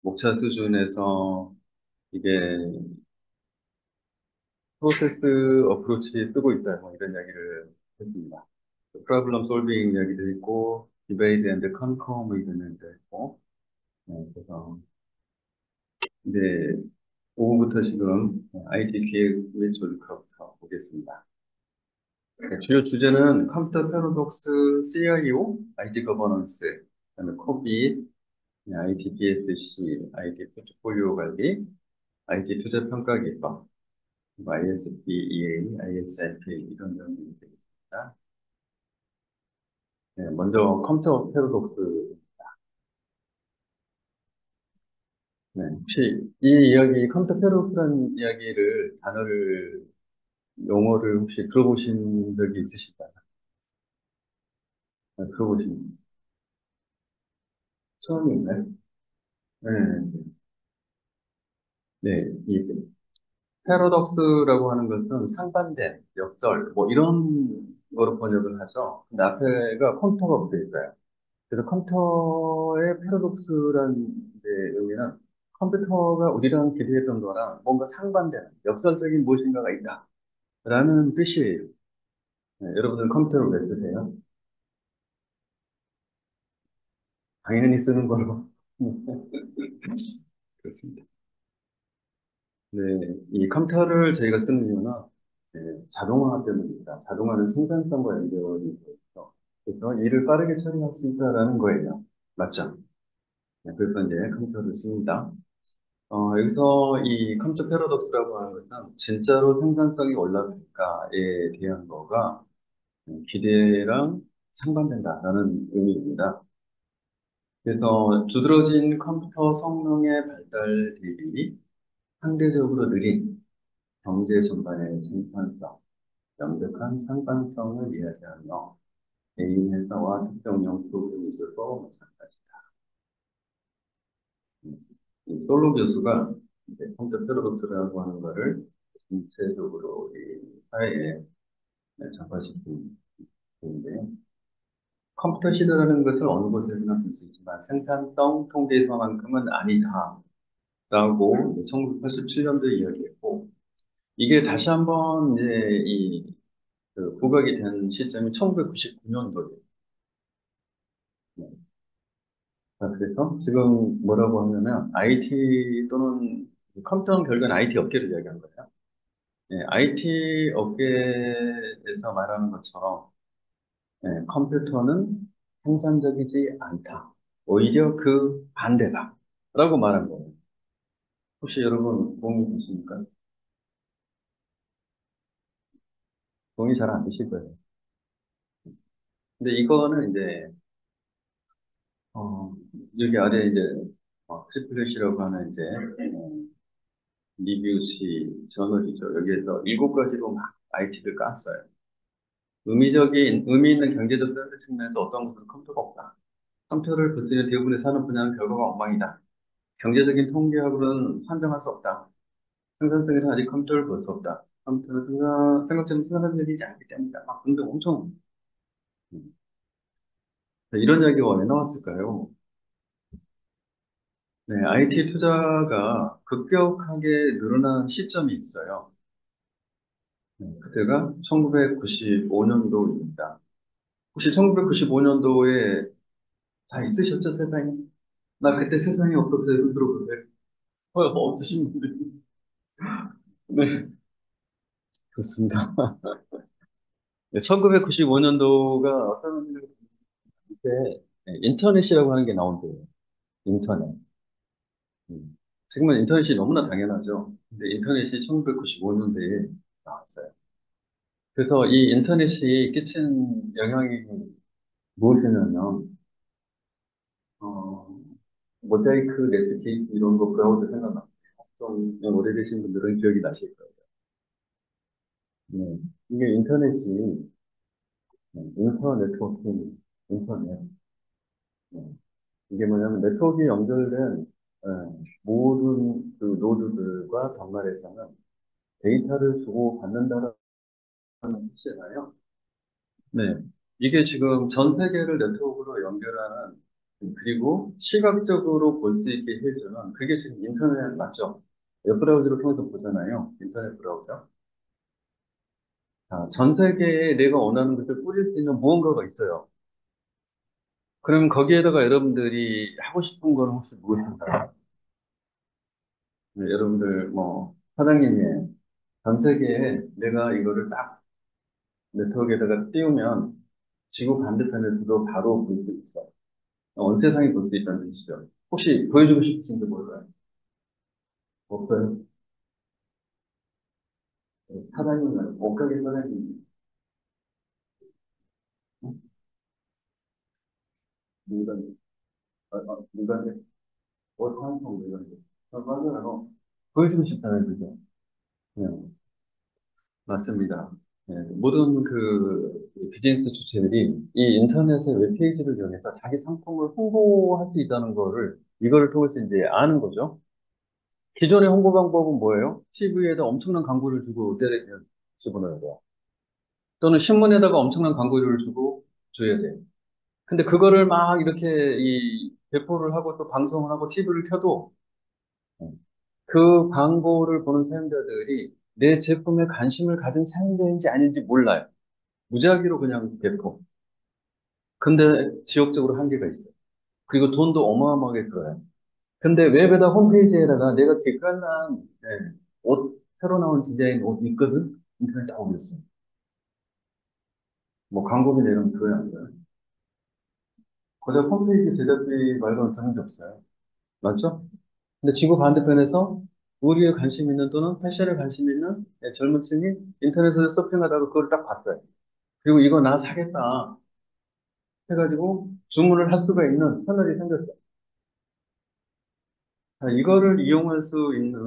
목차 수준에서 이게 프로세스 어프로치 쓰고 있다, 뭐 이런 이야기를 했습니다. 프로블럼 솔빙 이야기도 있고, 디베이트 앤드 컨커 뭐 이런 이야기도 있고, 그래서 이제 오후부터 지금 IT 기획 및 조직화부터 보겠습니다. 주요 주제는 컴퓨터 패러독스 CIO, IT 거버넌스, 그다음에 코빗, IT BSC, IT 포트폴리오 관리, IT 투자 평가 기법, ISB, EA, ISFP 이런 내용이 되겠습니다. 네, 먼저 컴퓨터 패러독스. 네, 혹시 이 이야기, 컴퓨터 패러독스라는 이야기를, 단어를, 용어를 혹시 들어보신 적이 있으실까요? 들어보신, 처음인가요? 네, 네, 이 패러독스라고 하는 것은 상반된, 역설, 뭐 이런 거로 번역을 하죠. 근데 앞에가 컴퓨터가 붙어 있어요. 그래서 컴퓨터의 패러독스라는 데 의미는 컴퓨터가 우리랑 기대했던 거랑 뭔가 상반되는 역설적인 무엇인가가 있다라는 뜻이에요. 네, 여러분들 컴퓨터를 왜 쓰세요? 당연히 쓰는 걸로. 그렇습니다. 네, 이 컴퓨터를 저희가 쓰는 이유는 자동화 때문입니다. 자동화는 생산성과 연결이 되어 있어. 그래서 일을 빠르게 처리할 수 있다라는 거예요. 맞죠? 네, 그래서 이제 컴퓨터를 씁니다. 여기서 이 컴퓨터 패러독스라고 하는 것은 진짜로 생산성이 올라갈까에 대한 거가 기대랑 상반된다라는 의미입니다. 그래서 두드러진 컴퓨터 성능의 발달 대비 상대적으로 느린 경제 전반의 생산성, 명백한 상반성을 이야기하며 개인 회사와 특정형 프로그램이 있어서 마찬가지다. 이 솔로 교수가 이제 컴퓨터 패러독스라고 하는 거를 전체적으로 이 사회에 전파시킨 건데요. 컴퓨터 시대라는 것을 어느 곳에서나 볼 수 있지만 생산성 통계에서만큼은 아니다라고 1987년도에 이야기했고, 이게 다시 한번 이제 부각이 된 시점이 1999년도예요. 그래서 지금 뭐라고 하냐면 IT 또는 컴퓨터는 결국은 IT 업계를 이야기한 거예요. IT 업계에서 말하는 것처럼 컴퓨터는 생산적이지 않다. 오히려 그 반대다. 라고 말한 거예요. 혹시 여러분 동의되십니까? 동의 잘 안 되실 거예요. 근데 이거는 이제, 어, 여기 아래 이제, 트리플릿이라고 하는 이제, 리뷰시 저널이죠. 여기에서 7가지로 막 IT를 깠어요. 의미 있는 경제적 변화 측면에서 어떤 것은 컴퓨터가 없다. 컴퓨터를 거치는 대부분의 산업 분야는 결과가 엉망이다. 경제적인 통계학으로는 산정할 수 없다. 생산성에서 아직 컴퓨터를 볼 수 없다. 컴퓨터는 생각처럼 생산적이지 않기 때문이다. 막 근데 엄청 음, 이런 이야기가 왜 나왔을까요? 네, IT 투자가 급격하게 늘어난 시점이 있어요. 그때가 1995년도입니다. 혹시 1995년도에 다 있으셨죠, 세상에? 나 그때 세상에 없었어요. 손 들어보세요. 없으신 분들이. 네, 그렇습니다. 1995년도가 어떤 때 인터넷이라고 하는 게 나온 때예요. 인터넷. 지금은 인터넷이 너무나 당연하죠. 근데 인터넷이 1995년도에 나왔어요. 그래서 이 인터넷이 끼친 영향이 무엇이냐면, 어, 모자이크, 넷스케이프 이런 거 브라우저 생각나요. 좀 오래되신 분들은 기억이 나실 거예요. 네. 이게 인터넷이, 인터네트워킹, 인터넷. 네. 이게 뭐냐면 네트워크에 연결된 모든 그 노드들과 단말에서는 데이터를 주고 받는다는 뜻이잖아요. 네. 이게 지금 전 세계를 네트워크로 연결하는 그리고 시각적으로 볼 수 있게 해주는 그게 지금 인터넷 맞죠? 웹브라우저를 통해서 보잖아요. 인터넷 브라우저. 전 세계에 내가 원하는 것을 뿌릴 수 있는 무언가가 있어요. 그럼 거기에다가 여러분들이 하고 싶은 건 혹시 무엇인가요? 네, 여러분들 뭐 사장님이 전 세계에 내가 이거를 딱 네트워크에다가 띄우면 지구 반대편에서도 바로 볼 수 있어. 온 세상이 볼 수 있다는 뜻이죠. 혹시 보여주고 싶으신 게 뭘까요? 없어요? 사장님은 옷가게 사장님 물건 물건데 옷 상품 물건데 맞아요. 보여주고 싶다는 거죠. 네, 맞습니다. 네, 모든 그 비즈니스 주체들이 이 인터넷의 웹페이지를 이용해서 자기 상품을 홍보할 수 있다는 거를 이거를 통해서 이제 아는 거죠. 기존의 홍보 방법은 뭐예요? TV에다 엄청난 광고를 주고 때리면 집어넣어야 돼요. 또는 신문에다가 엄청난 광고료를 주고 줘야 돼요. 근데 그거를 막 이렇게 배포를 하고 또 방송을 하고 TV를 켜도 그 광고를 보는 사용자들이 내 제품에 관심을 가진 사용자인지 아닌지 몰라요. 무작위로 그냥 배포. 근데 지역적으로 한계가 있어요. 그리고 돈도 어마어마하게 들어요. 근데 웹에다 홈페이지에다가 내가 기깔난 옷, 새로 나온 디자인 옷 있거든? 인터넷 다 올렸어. 뭐 광고비 내면 들어야 안 돼요. 고작 홈페이지 제작비 말고는 드는 게 없어요. 맞죠? 근데 지구 반대편에서 우리에 관심 있는 또는 패션에 관심 있는 젊은 층이 인터넷에서 서핑하다가 그걸 딱 봤어요. 그리고 이거 나 사겠다 해가지고 주문을 할 수가 있는 채널이 생겼어요. 자, 이거를 이용할 수 있는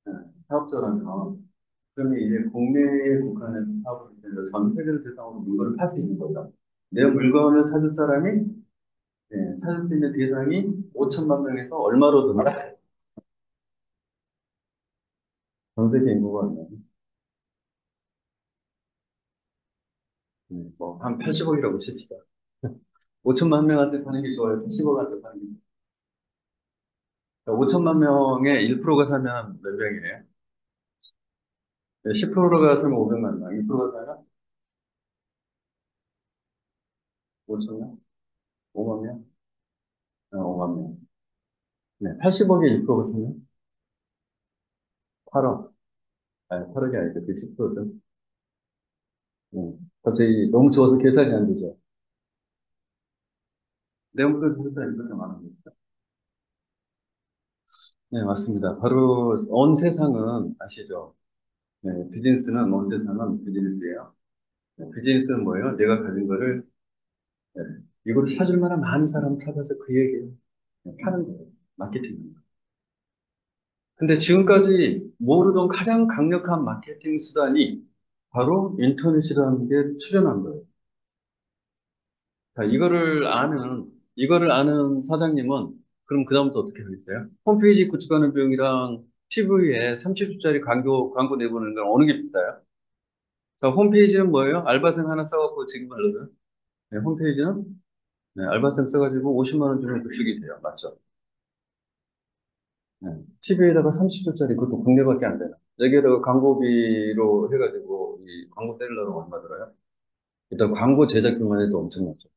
예, 사업자라면 그러면 이제 국내에 국한해서 사업을 해서 전 세계를 대상으로 물건을 팔 수 있는 거죠. 내 물건을 사줄 사람이 사줄 수 있는 대상이 5천만 명에서 얼마로 든다? 전 세계 인구가 얼마요? 뭐한 80억이라고 칩시다. 5천만 명한테 파는 게 좋아요? 80억한테 파는 게 좋아요? 5천만 명에 1%가 사면 몇 명이에요? 10%가 사면 500만 명, 2%가 사면 5천 명? 5만 명? 5만 명. 네, 80억에 1%가 사면 8억. 아니, 8억이 아니죠. 그 10%죠. 갑자기 너무 좋아서 계산이 안 되죠. 내용부터 진짜 이렇게 많은 겁니다. 네, 맞습니다. 바로 온 세상은 아시죠? 네, 비즈니스는 온 세상은 비즈니스예요. 네, 비즈니스는 뭐예요? 내가 가진 거를 네, 이걸 사줄 만한 많은 사람 찾아서 그에게 파는 거예요. 마케팅. 근데 지금까지 모르던 가장 강력한 마케팅 수단이 바로 인터넷이라는 게 출현한 거예요. 자, 이거를 아는 사장님은 그럼 그다음부터 어떻게 하겠어요? 홈페이지 구축하는 비용이랑 TV에 30초짜리 광고 내보내는 건 어느 게 비싸요? 자, 홈페이지는 뭐예요? 알바생 하나 써갖고 지금 알려줘요? 네, 홈페이지는 네, 알바생 써가지고 50만 원 주면 구축이 돼요. 맞죠? 네. TV에다가 30초짜리 그것도 국내밖에 안 되나? 여기에다가 광고비로 해가지고 이 광고 때리려면 얼마 들어요? 일단 광고 제작비만 해도 엄청나죠.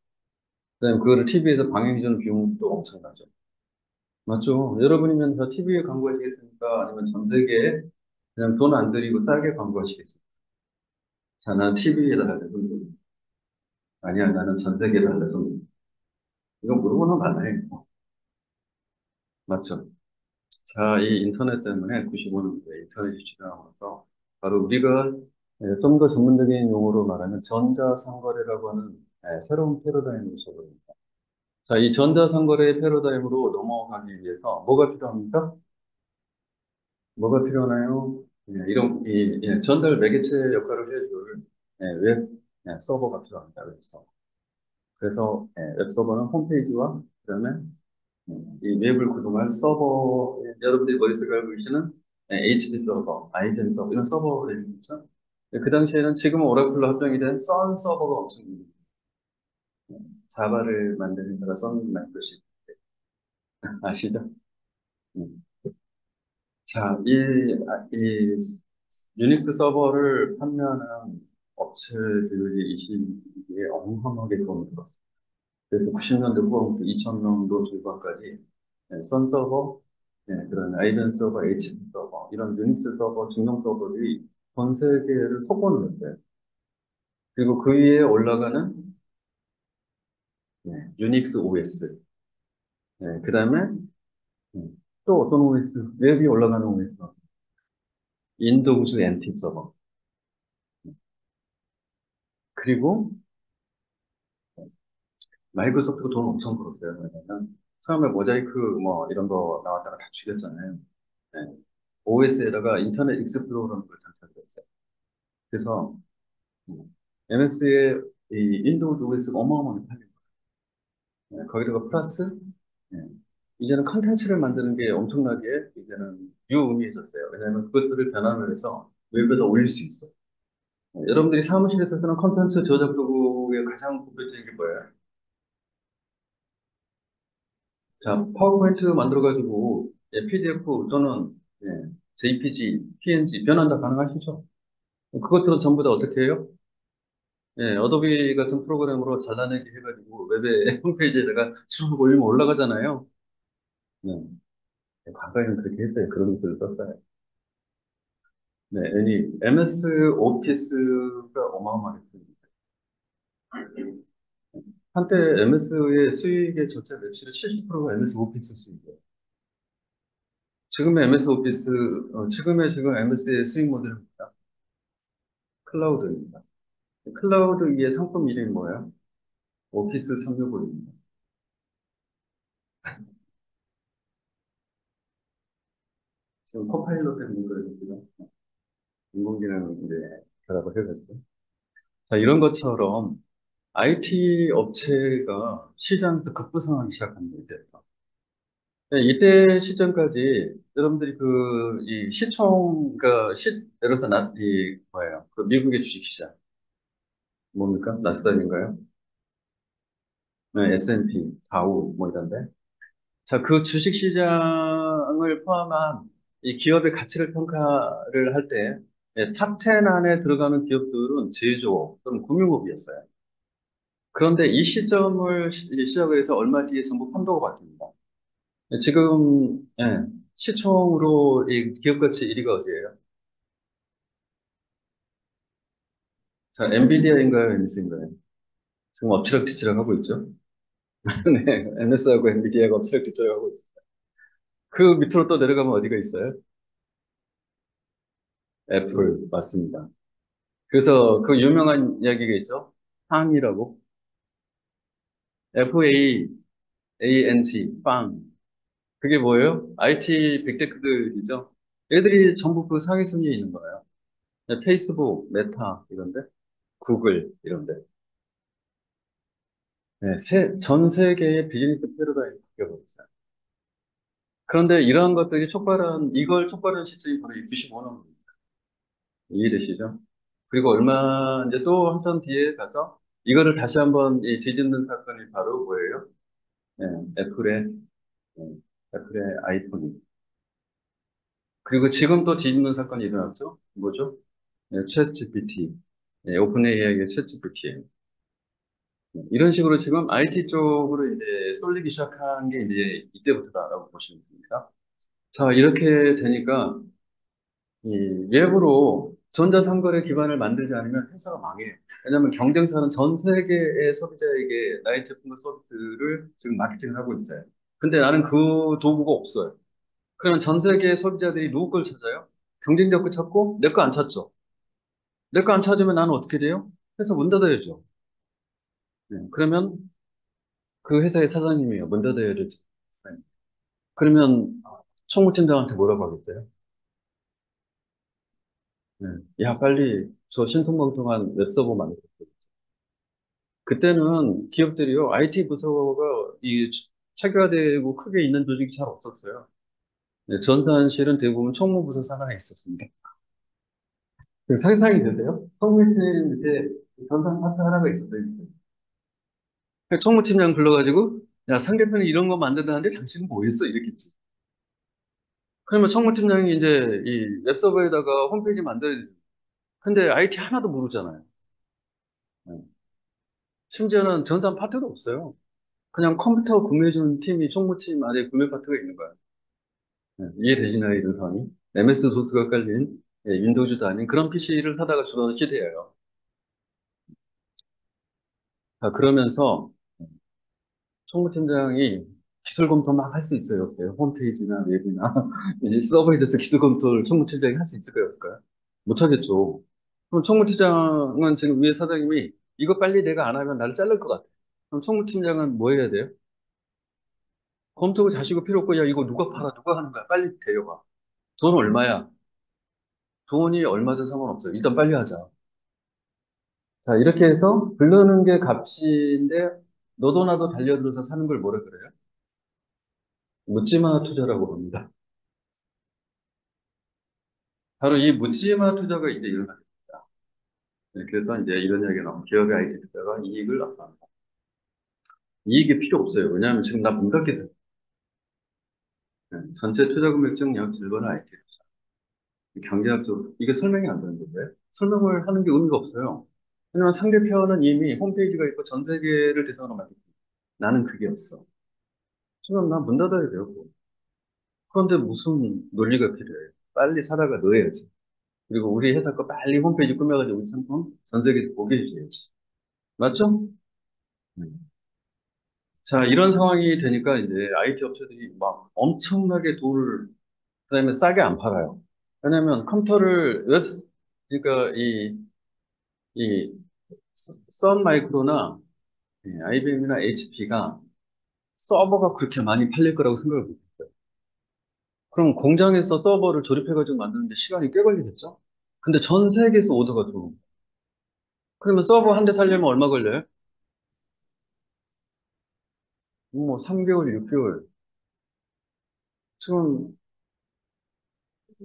그다음에 그거를 TV에서 방영해주는 비용도 엄청나죠. 맞죠? 여러분이면 더 TV에 광고하시겠습니까? 아니면 전 세계에 그냥 돈 안 들이고 싸게 광고하시겠습니까? 자, 난 TV에다 할래, 돈. 아니야, 나는 전 세계에다 할래, 돈. 이거 물어보는 거 맞아요. 맞죠? 자, 이 인터넷 때문에 95년도에 인터넷이 출현하면서 바로 우리가 좀 더 전문적인 용어로 말하면 전자상거래라고 하는 새로운 패러다임을 써버립니다. 자, 이 전자상거래 패러다임으로 넘어가기 위해서 뭐가 필요합니까? 뭐가 필요하나요? 전달 매개체 역할을 해줄 웹 서버가 필요합니다. 웹 서버. 그래서 웹 서버는 homepage 그다음에 이 웹을 구동할 서버, 여러분들이 머릿속에 알고 계시는 HP 서버, IBM 서버, 이런 서버들이 있죠. 그 당시에는 지금은 오라클로 합병이 된 선 서버가 엄청 있습니다. 자바를 만든 회사가 썬 마이크로시티 아시죠? 음. 자, 이 유닉스 서버를 판매하는 업체들이 이 시기에 어마어마하게 돈을 들었어요. 그래서 90년대 후반부터 2000년도 중반까지 선 서버, 그런 아이벤 서버, HP 서버, 이런 유닉스 서버, 중용 서버들이 전 세계를 석권을 했어요. 그리고 그 위에 올라가는 유닉스 OS, 그 다음에 또 어떤 OS, 웹이 올라가는 OS, 윈도우즈 NT 서버, 그리고 마이크로소프트가 돈 엄청 벌었어요. 왜냐면 처음에 모자이크 뭐 이런 거 나왔다가 다 죽였잖아요. OS에다가 인터넷 익스플로러라는 걸 장착했어요. 그래서 MS의 이 윈도우즈 OS가 어마어마하게 팔린 거예요. 거기다가 플러스 예, 이제는 컨텐츠를 만드는 게 엄청나게 이제는 유의미해졌어요. 왜냐하면 그것들을 변환을 해서 웹에다 올릴 수 있어. 여러분들이 사무실에서 쓰는 컨텐츠 저작 도구의 가장 대표적인 게 뭐예요? 자, 파워포인트 만들어가지고 PDF 또는 JPG, PNG 변환 다 가능하시죠? 그것들은 전부 다 어떻게 해요? 어도비 같은 프로그램으로 잘라내기 해가지고 웹에 홈페이지에다가 쭉 올리면 올라가잖아요. 네. 과거에는 그렇게 했어요. 그런 것들을 썼어요. 네, 아니, MS 오피스가 어마어마했습니다. 한때 MS의 수익의 전체 매출의 70%가 MS 오피스 수익이에요. 지금의 MS 오피스, 지금 MS의 수익 모델입니다. 클라우드입니다. 클라우드의 상품 이름이 뭐예요? 오피스 365입니다. 지금 코파일럿 때문에 그러거든요. 인공지능 이제 결합을 해가지고. 자, 이런 것처럼 IT 업체가 시장에서 급부상하기 시작합니다. 이때부터. 이때 시점까지 여러분들이 이 시총, 예를 들어서 뭐예요? 그 미국의 주식시장. 뭡니까? 나스닥인가요? 네, S&P, 다우, 뭐 이런데. 자, 그 주식시장을 포함한 이 기업의 가치를 평가를 할 때, 탑 10 안에 들어가는 기업들은 제조업 또는 금융업이었어요. 그런데 이 시점을 시작을 해서 얼마 뒤에 전부 판도가 바뀝니다. 지금, 시총으로 이 기업 가치 1위가 어디예요? 자, 엔비디아인가요? MS인가요? 지금 엎치락뒤치락 하고 있죠? 네, MS하고 엔비디아가 엎치락뒤치락 하고 있어요. 그 밑으로 또 내려가면 어디가 있어요? 애플, 맞습니다. 그래서 그 유명한 이야기가 있죠? 빵이라고. FAANG, 빵. 그게 뭐예요? IT 빅테크들이죠. 얘들이 전부 그 상위 순위에 있는 거예요. 페이스북, 메타, 이런데, 구글, 이런데. 전 세계의 비즈니스 패러다임이 바뀌어버렸어요. 그런데 이러한 것들이 이걸 촉발한 시점이 바로 이 95년입니다. 이해되시죠? 그리고 이제 또 한참 뒤에 가서 이거를 다시 한번 뒤집는 사건이 바로 뭐예요? 네, 네, 애플의 아이폰이. 그리고 지금 또 뒤집는 사건이 일어났죠? 뭐죠? 챗 GPT. 오픈 AI의 챗 GPT. 이런 식으로 지금 IT 쪽으로 이제 쏠리기 시작한 게 이제 이때부터다라고 보시면 됩니다. 자, 이렇게 되니까 이 웹으로 전자상거래 기반을 만들지 않으면 회사가 망해요. 왜냐하면 경쟁사는 전 세계의 소비자에게 나의 제품과 서비스를 지금 마케팅을 하고 있어요. 근데 나는 그 도구가 없어요. 그러면 전 세계의 소비자들이 누구 걸 찾아요? 경쟁자 거 찾고 내 거 안 찾죠. 내 거 안 찾으면 나는 어떻게 돼요? 회사 문 닫아야죠. 그러면 그 회사의 사장님이요. 문 닫아야 되죠. 그러면 총무팀장한테 뭐라고 하겠어요? 네. 야, 빨리 저 신통방통한 웹서버 만들어. 그때는 기업들이요, IT 부서가 체계화되고 크게 있는 조직이 잘 없었어요. 전산실은 대부분 총무부서 산하에 있었습니다. 상상이 되세요? 총무실 밑에 전산 파트 하나가 있었어요. 총무팀장 불러가지고, 야, 상대편이 이런 거 만든다는데 당신은 뭐 했어? 이랬겠지. 그러면 총무팀장이 이제 이 웹서버에다가 홈페이지 만들어야 돼. 근데 IT 하나도 모르잖아요. 네. 심지어는 전산 파트도 없어요. 그냥 컴퓨터 구매해주는 팀이 총무팀 안에 구매 파트가 있는 거예요. 네. 이해되시나요, 이런 상황이? MS 도스가 깔린 윈도우즈도 아닌 그런 PC를 사다가 주던 시대예요. 자, 그러면서 총무팀장이 기술 검토 막 할 수 있어요, 없어요? 홈페이지나 웹이나 이제 서버에 대해서 기술 검토를 총무팀장이 할 수 있을까요, 없을까요? 못하겠죠. 그럼 총무팀장은 지금 위에 사장님이 이거 빨리 내가 안 하면 나를 자를 것 같아. 그럼 총무팀장은 뭐 해야 돼요? 검토가 자시고 필요 없고, 야, 이거 누가 팔아? 누가 하는 거야? 빨리 데려가. 돈 얼마야? 돈이 얼마든 상관없어요. 일단 빨리 하자. 자, 이렇게 해서 부르는 게 값인데 너도 나도 달려들어서 사는 걸 뭐라 그래요? 묻지마 투자라고 합니다. 바로 이 묻지마 투자가 이제 일어나게 됩니다. 네, 그래서 이제 이런 이야기가 나오면 기업의 IT 투자가 이익을 낳습니다. 이익이 필요 없어요. 왜냐하면 지금 나 문 닫게 생 전체 투자 금액 중 약 절반은 IT 투자. 경제학적으로 이게 설명이 안 되는 건데 설명을 하는 게 의미가 없어요. 왜냐면 상대편은 이미 홈페이지가 있고 전 세계를 대상으로 만들고 나는 그게 없어. 지금 나 문 닫아야 돼요. 그런데 무슨 논리가 필요해요? 빨리 사다가 넣어야지. 그리고 우리 회사 거 빨리 홈페이지 꾸며가지고 우리 상품 전 세계에 보게 해줘야지. 맞죠? 음. 자, 이런 상황이 되니까 이제 IT 업체들이 막 엄청나게 돈을, 그다음에 싸게 안 팔아요. 왜냐면 컴퓨터를 그러니까 이, 선 마이크로나 IBM이나 HP가 서버가 그렇게 많이 팔릴 거라고 생각을 못했어요. 그럼 공장에서 서버를 조립해가지고 만드는데 시간이 꽤 걸리겠죠? 근데 전 세계에서 오더가 들어오고. 그러면 서버 한 대 살려면 얼마 걸려요? 뭐 3개월, 6개월. 지금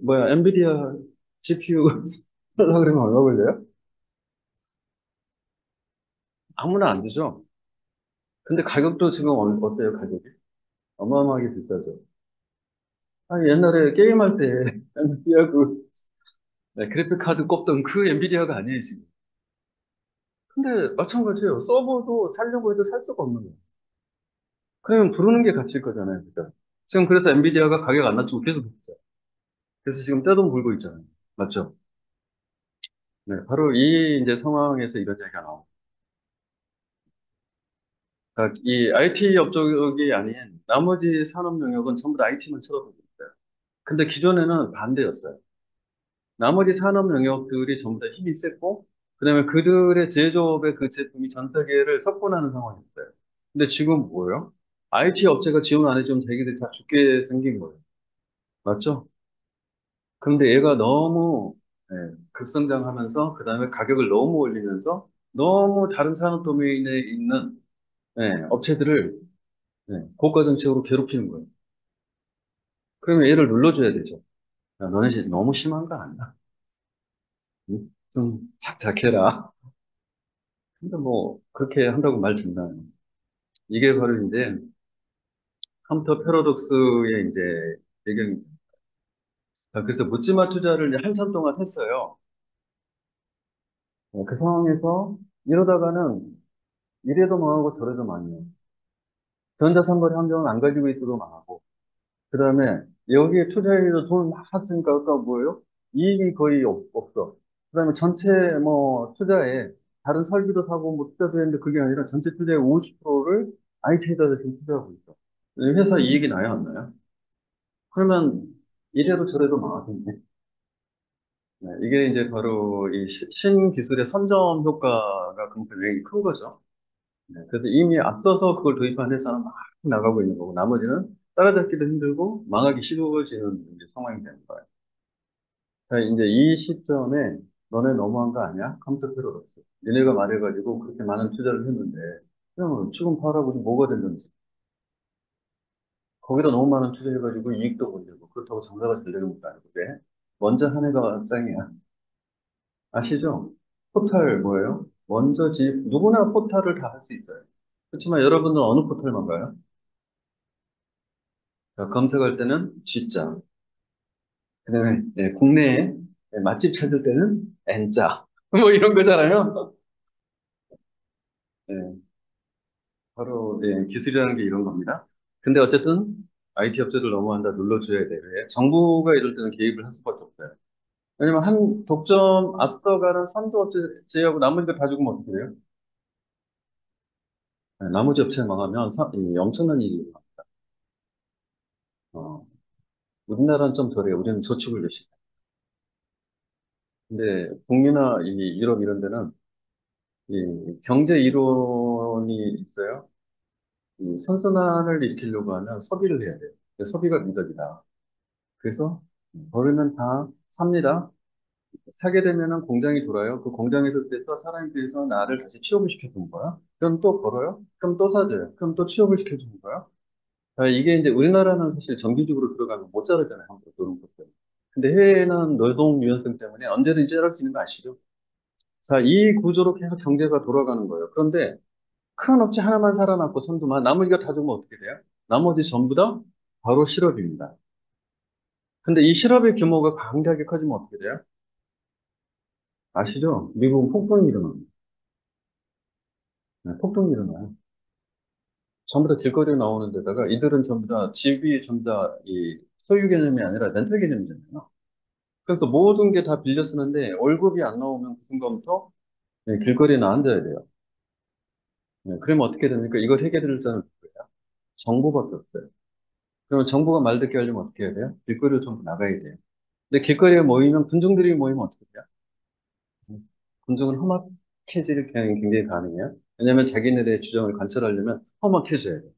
뭐야 엔비디아 GPU 하려고 그러면 얼마 걸려요? 아무나 안 주죠. 근데 가격도 지금 어때요, 가격이? 어마어마하게 비싸죠. 아니, 옛날에 게임할 때 엔비디아 그래픽 카드 꼽던 그 엔비디아가 아니에요, 지금. 근데 마찬가지예요. 서버도 살려고 해도 살 수가 없는 거예요. 그러면 부르는 게 값일 거잖아요, 그죠? 지금 그래서 엔비디아가 가격 안 낮추고 계속 붙죠. 그래서 지금 떼돈 벌고 있잖아요. 맞죠? 네, 바로 이 이제 상황에서 이런 얘기가 나옵니다. 그러니까 이 IT 업적이 아닌 나머지 산업 영역은 전부 다 IT만 쳐다보고 있어요. 근데 기존에는 반대였어요. 나머지 산업 영역들이 전부 다 힘이 셌고, 그다음에 그들의 제조업의 그 제품이 전 세계를 석권하는 상황이었어요. 근데 지금 뭐예요? IT 업체가 지원 안 해주면 자기들이 다 죽게 생긴 거예요. 맞죠? 그런데 얘가 너무 급성장하면서, 그다음에 가격을 너무 올리면서, 너무 다른 산업 도메인에 있는 업체들을 고가 정책으로 괴롭히는 거예요. 그러면 얘를 눌러줘야 되죠. 야, 너네 너무 심한 거 아니야? 응? 좀 착착해라. 근데 뭐 그렇게 한다고 말 듣나요? 이게 바로 이제 컴퓨터 패러독스의 이제 배경입니다. 자, 그래서 묻지마 투자를 이제 한참 동안 했어요. 그 상황에서 이러다가는 이래도 망하고 저래도 망해요. 전자상거래 환경을 안 가지고 있어도 망하고, 그 다음에 여기에 투자해서 돈을 막 쓰니까 아까 뭐예요? 이익이 거의 없어. 그 다음에 전체 뭐 투자에 다른 설비도 사고 뭐 투자도 했는데 그게 아니라 전체 투자의 50%를 IT에다 지금 투자하고 있어. 회사 이익이 나요, 안 나요? 그러면 이래도 저래도 망하겠네. 네, 이게 이제 바로 이 신기술의 선점 효과가 굉장히 큰 거죠. 네, 그래서 이미 앞서서 그걸 도입한 회사는 막 나가고 있는 거고, 나머지는 따라잡기도 힘들고 망하기 쉬워지는 이제 상황이 되는 거예요. 자, 이제 이 시점에 너네 너무한 거 아니야? 컴퓨터 패러독스. 니네가 말해가지고 그렇게 많은 투자를 했는데, 그러면 지금 팔아보니 뭐가 됐는지. 거기다 너무 많은 투자해가지고 이익도 못 내고, 그렇다고 장사가 잘 되는 것도 아니고, 왜? 먼저 한 해가 짱이야. 아시죠? 포탈 뭐예요? 먼저 누구나 포탈을 다 할 수 있어요. 그렇지만 여러분은 어느 포털만 봐요? 자, 검색할 때는 G자. 그다음에 네, 국내에 맛집 찾을 때는 N자. 뭐 이런 거잖아요. 네, 바로 기술이라는 게 이런 겁니다. 근데 어쨌든 IT 업체를 넘어간다 눌러줘야 돼요. 예, 정부가 이럴 때는 개입을 할 수밖에 없어요. 왜냐면 한 독점 앞서가는 선두 업체하고 나머지 거 다 죽으면 어떻게 돼요? 네, 나머지 업체가 망하면 이 엄청난 일이 일어나. 어, 우리나라는 좀 덜해요. 우리는 저축을 열심히. 해요. 근데 북미나 유럽 이런 데는 이 경제 이론이 있어요. 이 선순환을 일으키려고 하면 소비를 해야 돼요. 소비가 미덕이다. 그래서 버르면 다 삽니다. 사게 되면은 공장이 돌아요. 그 공장에서 떼서 사람에 비해서 나를 다시 취업을 시켜주는 거야. 그럼 또 벌어요. 그럼 또 사줘요. 그럼 또 취업을 시켜주는 거야. 아, 이게 이제 우리나라는 사실 정규직으로 들어가면 못 자르잖아요. 한국 노동 법 근데 해외는 노동 유연성 때문에 언제든지 자를 수 있는 거 아시죠? 자, 이 구조로 계속 경제가 돌아가는 거예요. 그런데 큰 업체 하나만 살아남고 선두만 나머지가 다 죽으면 어떻게 돼요? 나머지 전부 다 바로 실업입니다. 근데 이 실업의 규모가 강하게 커지면 어떻게 돼요? 아시죠? 미국은 폭동이 일어납니다. 네, 폭동이 일어나요. 전부 다 길거리에 나오는 데다가 이들은 전부 다 집이 전부 다 이 소유 개념이 아니라 렌탈 개념이잖아요. 그래서 모든 게 다 빌려 쓰는데 월급이 안 나오면 그 순간부터 길거리에 앉아야 돼요. 그러면 어떻게 됩니까? 이걸 해결할 자는 누구예요? 정부밖에 없어요. 그러면 정부가 말 듣게 하려면 어떻게 해야 돼요? 길거리로 전부 나가야 돼요. 근데 길거리에 모이면 군중들이 모이면 어떻게 돼요? 군중은 험악해질 경향이 굉장히 가능해요. 왜냐하면 자기네들의 주장을 관철하려면 험악해져야 돼요.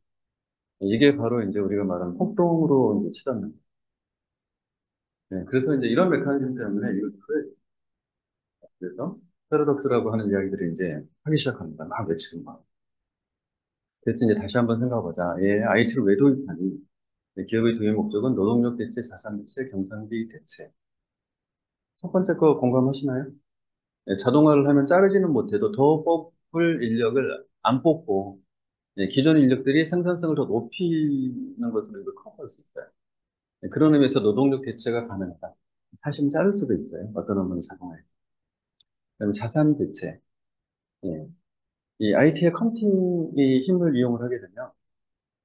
이게 바로 이제 우리가 말하는 폭동으로 이제 치닫는 거예요. 그래서 이제 이런 메커니즘 때문에 이걸 풀어야 돼요. 그래서 패러독스라고 하는 이야기들이 이제 하기 시작합니다. 막 외치고 막. 그래서 이제 다시 한번 생각해보자. IT를 왜 도입하니? 기업의 도입 목적은 노동력 대체, 자산 대체, 경상비 대체. 첫 번째 거 공감하시나요? 자동화를 하면 자르지는 못해도 더 뽑을 인력을 안 뽑고 기존 인력들이 생산성을 더 높이는 것으로 이걸 커버할 수 있어요. 그런 의미에서 노동력 대체가 가능하다. 사실은 자를 수도 있어요. 어떤 업무는 자동화해. 그다음에 자산 대체. 예. 이 IT의 컴퓨팅의 힘을 이용을 하게 되면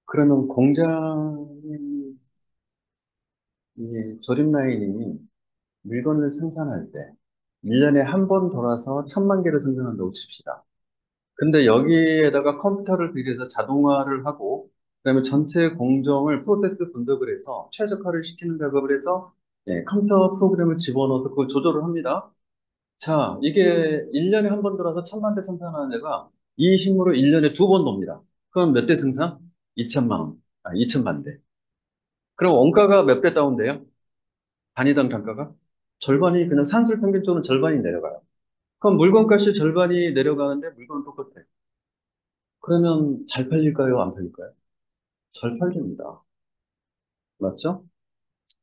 그러면 공장의 이 조립 라인이 물건을 생산할 때 1년에 한 번 돌아서 1,000만 개를 생산한다고 칩시다. 근데 여기에다가 컴퓨터를 들여서 자동화를 하고, 그다음에 전체 공정을 프로세스 분석을 해서 최적화를 시키는 작업을 해서 컴퓨터 프로그램을 집어넣어서 그걸 조절을 합니다. 자, 이게 1년에 한 번 돌아서 1,000만 대 생산하는 애가 이 힘으로 1년에 두 번 돕니다. 그럼 몇 대 생산? 2천만 대. 그럼 원가가 몇 배 다운돼요? 단위당 단가가? 절반이 그냥 산술 평균적으로 절반이 내려가요. 그럼 물건값이 절반이 내려가는데 물건은 똑같아요. 그러면 잘 팔릴까요? 안 팔릴까요? 잘 팔립니다. 맞죠?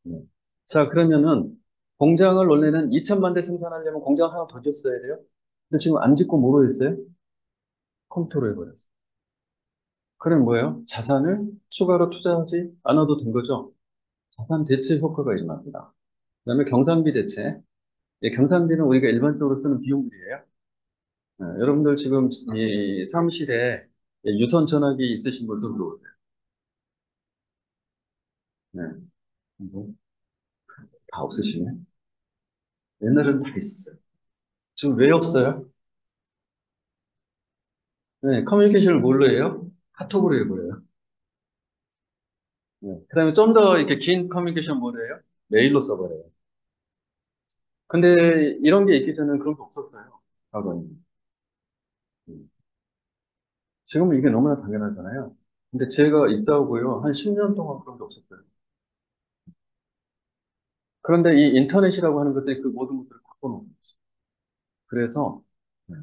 네. 자, 그러면은 공장을 원래는 2천만 대 생산하려면 공장 하나 더 줬어야 돼요. 근데 지금 안 짓고 뭐로 했어요? 컴퓨터로 해버렸어요. 그럼 뭐예요? 자산을 추가로 투자하지 않아도 된 거죠. 자산 대체 효과가 일어납니다. 그다음에 경상비 대체. 경상비는 우리가 일반적으로 쓰는 비용들이에요. 여러분들 지금 이 사무실에 유선 전화기 있으신 분들 들어오세요. 네. 뭐, 다 없으시네. 옛날에는 다 있었어요. 지금 왜 없어요? 네, 커뮤니케이션을 뭘로 해요? 카톡으로 해버려요. 네. 그 다음에 좀 더 이렇게 긴 커뮤니케이션 뭐로 해요? 메일로 써버려요. 근데 이런 게 있기 전에는 그런 게 없었어요. 과거에. 음. 지금은 이게 너무나 당연하잖아요. 근데 제가 입사하고요, 한 10년 동안 그런 게 없었어요. 그런데 이 인터넷이라고 하는 것들이 그 모든 것들을 바꿔놓은 거죠. 그래서 네.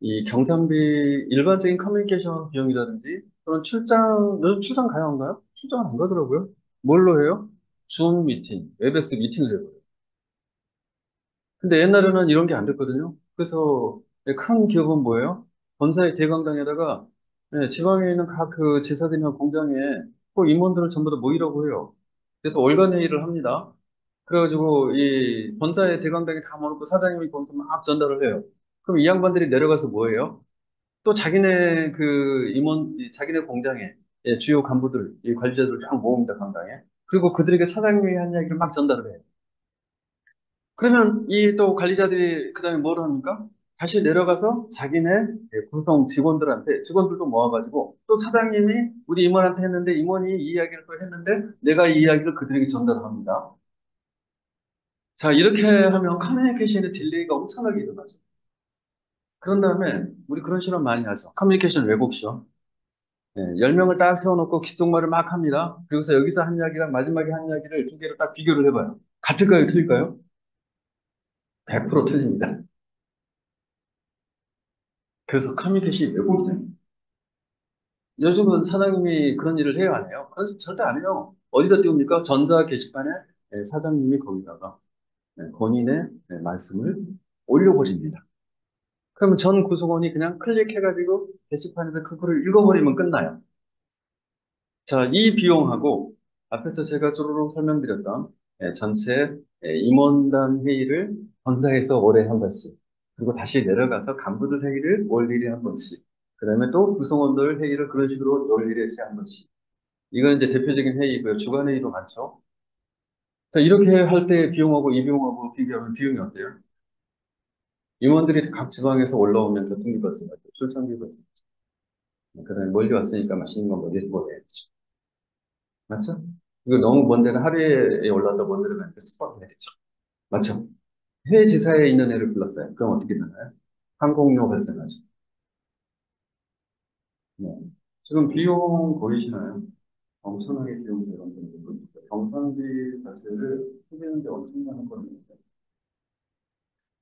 이 경상비 일반적인 커뮤니케이션 비용이라든지 또는 요즘 출장 가야 하나요? 출장은 안 가더라고요. 뭘로 해요? 줌 미팅, 웹엑스 미팅을 해요. 근데 옛날에는 이런 게 안 됐거든요. 그래서 큰 기업은 뭐예요? 본사의 대강당에다가 네, 지방에 있는 각 그 지사들이나 공장에 꼭 임원들을 전부 다 모이라고 해요. 그래서 월간 회의를 합니다. 그래가지고 이 본사의 대강당에 다 모여놓고 사장님이 거기서 막 전달을 해요. 그럼 이 양반들이 내려가서 뭐 해요? 또 자기네 그 임원, 자기네 공장에 예, 주요 간부들, 이 관리자들을 쫙 모읍니다, 강당에. 그리고 그들에게 사장님이 한 이야기를 막 전달을 해요. 그러면 이 또 관리자들이 그다음에 뭘 합니까? 다시 내려가서 자기네 예, 구성 직원들한테 직원들도 모아가지고 또 사장님이 우리 임원한테 했는데 임원이 이 이야기를 또 했는데 내가 이 이야기를 그들에게 전달합니다. 자, 이렇게 하면 커뮤니케이션의 딜레이가 엄청나게 일어나죠. 그런 다음에 우리 그런 실험 많이 하죠. 커뮤니케이션 왜곡 시험. 예, 10명을 딱 세워놓고 귓속말을 막 합니다. 그리고서 여기서 한 이야기랑 마지막에 한 이야기를 두 개를 딱 비교를 해봐요. 같을까요? 틀릴까요? 100% 틀립니다. 그래서 커뮤니케이션이 왜곡이 됩니다. 요즘은 사장님이 그런 일을 해요, 안 해요? 그런 일 절대 안 해요. 어디다 띄웁니까? 전자 게시판에 예, 사장님이 거기다가 예, 본인의 예, 말씀을 올려버립니다. 그러면 전 구성원이 그냥 클릭해가지고 게시판에서 그거를 읽어버리면 끝나요. 자, 이 비용하고 앞에서 제가 쪼로록 설명드렸던 예, 전체 예, 임원단 회의를 본사에서 월에 한 번씩, 그리고 다시 내려가서 간부들 회의를 월 1에 한 번씩, 그 다음에 또 구성원들 회의를 그런 식으로 월 1에 한 번씩. 이건 이제 대표적인 회의고요. 주간 회의도 많죠. 자, 이렇게 할 때 비용하고 이 비용하고 비교하면 비용이 어때요? 임원들이 각 지방에서 올라오면 교통비 벌써 출장비 벌써. 그다음에 멀리 왔으니까 맛있는 거 어디서 먹어야지. 맞죠? 이거 너무 먼 데는 하루에 올라왔다 먼 데는 가니까 숙박을 해야 되죠. 맞죠? 해외 지사에 있는 애를 불렀어요. 그럼 어떻게 되나요? 항공료 발생하죠. 네. 지금 비용 보이시나요? 엄청나게 비용 들어가는 거. 경상비 자체를 쓰는데 엄청나게 거든요.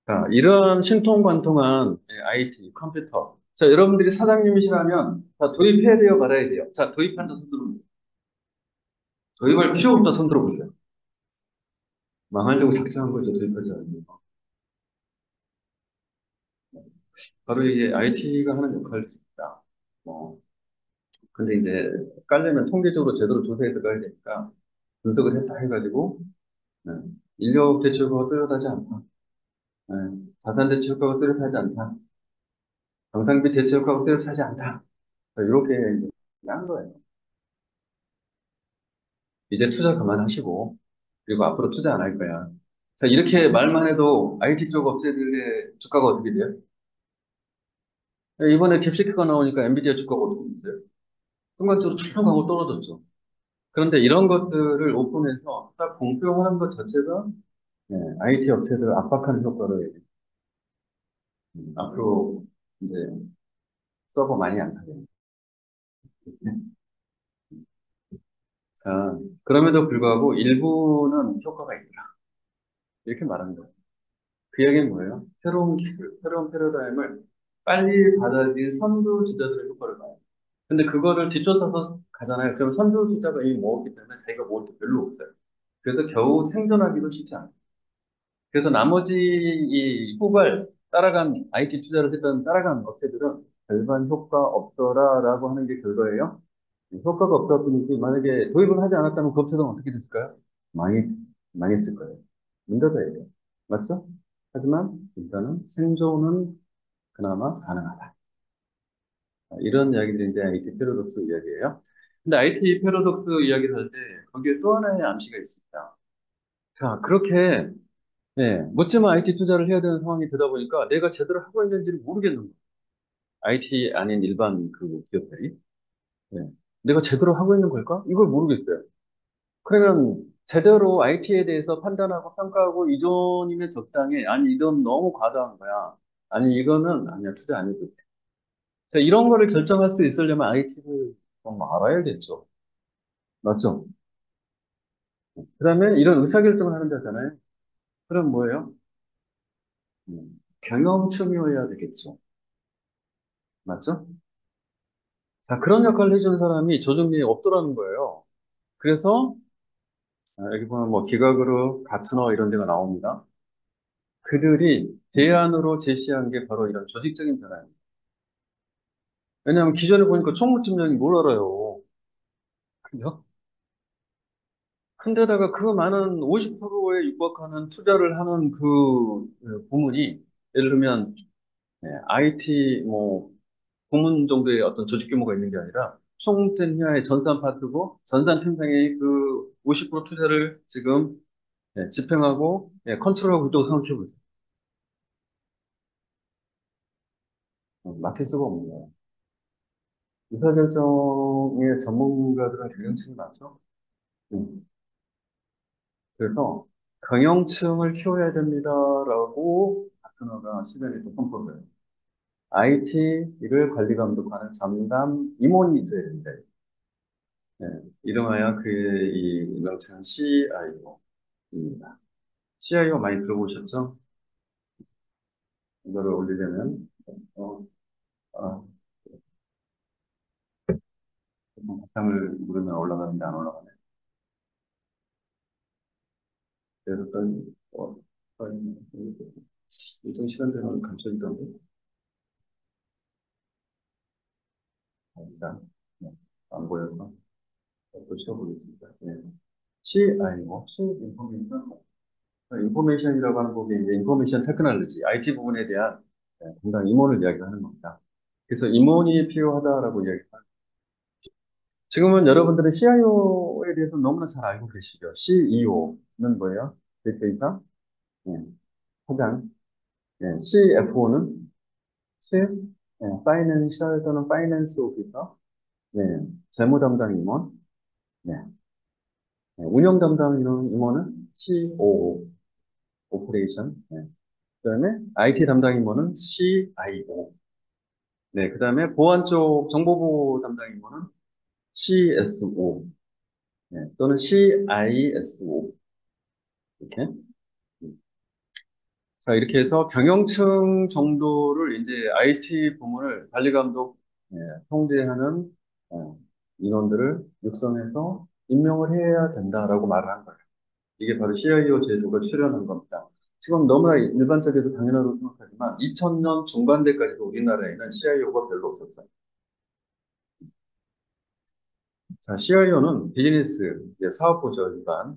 자, 이런 신통관통한 IT, 컴퓨터. 자, 여러분들이 사장님이시라면, 자, 도입해야 돼요, 말아야 돼요? 자, 도입한다 손 들어보세요. 도입할 필요 없다 손 들어보세요. 망하려고 작정한 거죠, 도입하지 않으면. 바로 이게 IT가 하는 역할입니다. 뭐, 근데 이제, 깔려면 통계적으로 제대로 조사해 들어가야 되니까, 분석을 했다 해가지고, 네, 인력 대체 효과가 뚜렷하지 않다. 네, 자산 대체 효과가 뚜렷하지 않다. 경상비 대체 효과가 뚜렷하지 않다. 이렇게 이제 한 거예요. 이제 투자 그만하시고, 그리고 앞으로 투자 안 할 거야. 자, 이렇게 말만 해도 IT 쪽 업체들의 주가가 어떻게 돼요? 이번에 딥시크가 나오니까 엔비디아 주가가 어떻게 됐어요? 순간적으로 출렁하고 떨어졌죠. 그런데 이런 것들을 오픈해서 딱 공표하는 것 자체가 IT 업체들을 압박하는 효과를 앞으로 이제 서버 많이 안 사게. 자, 그럼에도 불구하고 일부는 효과가 있다. 이렇게 말하는 거예요. 그 얘기는 뭐예요? 새로운 기술, 새로운 패러다임을 빨리 받아들인 선두주자들의 효과를 봐요. 근데 그거를 뒤쫓아서 가잖아요. 그럼 선두주자가 이미 모았기 때문에 자기가 모을 게 별로 없어요. 그래서 겨우 생존하기도 쉽지 않아요. 그래서 나머지 이 후발 따라간 IT 투자를 했던 따라간 업체들은 별반 효과 없더라라고 하는 게 결과예요. 효과가 없다 보니까 만약에 도입을 하지 않았다면 그 업체는 어떻게 됐을까요? 망했, 망했을 거예요. 문 닫아야 돼요. 맞죠? 하지만 일단은 생존은 그나마 가능하다. 이런 이야기들이 이제 IT 패러독스 이야기예요. 근데 IT 패러독스 이야기를 할 때 거기에 또 하나의 암시가 있습니다. 자, 그렇게 묻지마 IT 투자를 해야 되는 상황이 되다 보니까 내가 제대로 하고 있는지를 모르겠는 거예요. IT 아닌 일반 그 기업들이. 예. 내가 제대로 하고 있는 걸까? 이걸 모르겠어요. 그러면 제대로 IT에 대해서 판단하고 평가하고 이 돈이면 적당해. 아니, 이 돈 너무 과다한 거야. 아니, 이거는 아니야. 투자 안 해도 돼. 자, 이런 거를 결정할 수 있으려면 IT를 좀 알아야겠죠. 맞죠? 그다음에 이런 의사결정을 하는 데잖아요. 그럼 뭐예요? 경영층이어야 되겠죠. 맞죠? 자, 그런 역할을 해주는 사람이 조정리에 없더라는 거예요. 그래서 여기 보면 뭐 기각으로 가트너 이런 데가 나옵니다. 그들이 제안으로 제시한 게 바로 이런 조직적인 변화입니다. 왜냐하면 기존에 보니까 총무팀장이 뭘 알아요. 그죠? 근데다가 그 많은 50%에 육박하는 투자를 하는 그 부문이 예를 들면 IT 뭐 부문 정도의 어떤 조직 규모가 있는 게 아니라 총무팀장의 전산 파트고 전산 팀장이 그 50% 투자를 지금 집행하고 컨트롤하고 있다고 생각해 보세요. 맡길 수가 없는 거예요. 의사결정의 전문가들은 경영층이 많죠. 음. 그래서 경영층을 키워야 됩니다라고 파트너가 시장에 또 선포를 해요. IT를 관리 감독하는 전담 임원이 있어야 된다. 네, 이름하여 그이 명칭은 CIO입니다. CIO 많이 들어보셨죠? 이거를 올리려면 어, 어, 바탕을 누르면 올라가는데 안 올라가네. 그래서 어, 어, 일정 시간대는 감춰있던데 일단 네, 안 보여서 또 쉬어보겠습니다. 네. CIO, 인포메이션이라고 하는 부분이 이제 인포메이션 테크놀로지, IT 부분에 대한 담당 임원을 이야기하는 겁니다. 그래서 임원이 필요하다라고 이야기합니다. 지금은 여러분들은 CIO에 대해서 너무나 잘 알고 계시죠. CEO는 뭐예요? 빅데이터, 예, 소장, CFO는 파이낸셜 또는 파이낸스 오피서, 재무 담당 임원, 네, 운영 담당 임원은 COO, 오퍼레이션, 그다음에 IT 담당 임원은 CIO, 그 다음에 보안 쪽 정보보호 담당 임원은 CSO, 또는 CISO, 이렇게. 자, 이렇게 해서 경영층 정도를 이제 IT 부문을 관리 감독, 통제하는 인원들을 육성해서 임명을 해야 된다라고 말을 한 거예요. 이게 바로 CIO 제도가 출현한 겁니다. 지금 너무나 일반적에서 당연하다고 생각하지만 2000년 중반대까지도 우리나라에는 CIO가 별로 없었어요. 자, CIO는 비즈니스, 사업 보조 기반,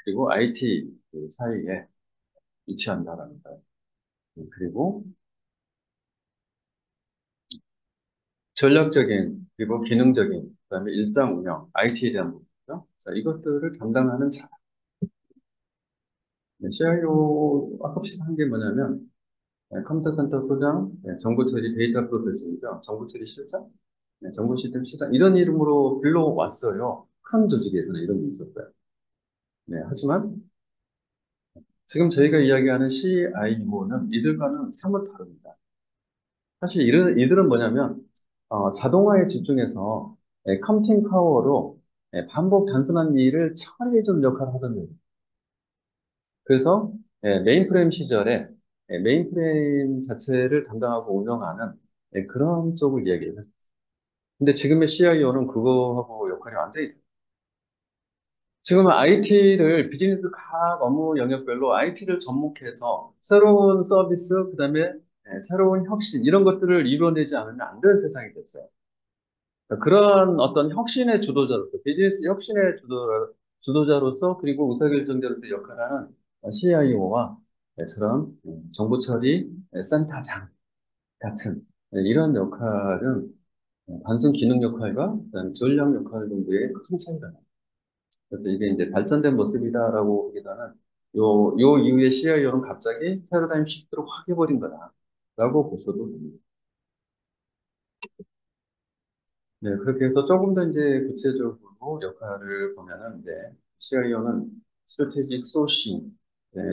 그리고 IT 사이에 위치한다라는 거예요. 그리고 전략적인, 그리고 기능적인, 그다음에 일상 운영, IT에 대한 부분이죠. 자, 이것들을 담당하는 자. CIO 아까 비슷한 게 뭐냐면 컴퓨터 센터 소장, 정보 처리 데이터 프로세스이죠. 정보 처리 실장, 정보 시스템 실장 이런 이름으로 불러왔어요. 큰 조직에서는 이런 게 있었어요. 하지만 지금 저희가 이야기하는 CIO는 이들과는 사뭇 다릅니다. 사실 이들은 뭐냐면 자동화에 집중해서 컴퓨팅 파워로 반복 단순한 일을 처리해주는 역할을 하던데요. 그래서 메인프레임 시절에 메인프레임 자체를 담당하고 운영하는 그런 쪽을 이야기를 했어요. 근데 지금의 CIO는 그거하고 역할이 완전히 달라요. 지금은 IT를 비즈니스 각 업무 영역별로 IT를 접목해서 새로운 서비스, 그다음에 새로운 혁신 이런 것들을 이루어내지 않으면 안 되는 세상이 됐어요. 그런 어떤 혁신의 주도자로서, 비즈니스 혁신의 주도자로서, 그리고 의사결정자로서 역할하는 CIO와 저런 정보 처리 센터장 같은 이런 역할은 단순 기능 역할과 그다음에 전략 역할 정도의 큰 차이가 나요. 그래서 이게 이제 발전된 모습이다라고 보기보다는 요 이후에 CIO는 갑자기 패러다임 시프트를 확 해버린 거다라고 보셔도 됩니다. 네, 그렇게 해서 조금 더 이제 구체적으로 역할을 보면은, CIO는 Strategic Sourcing,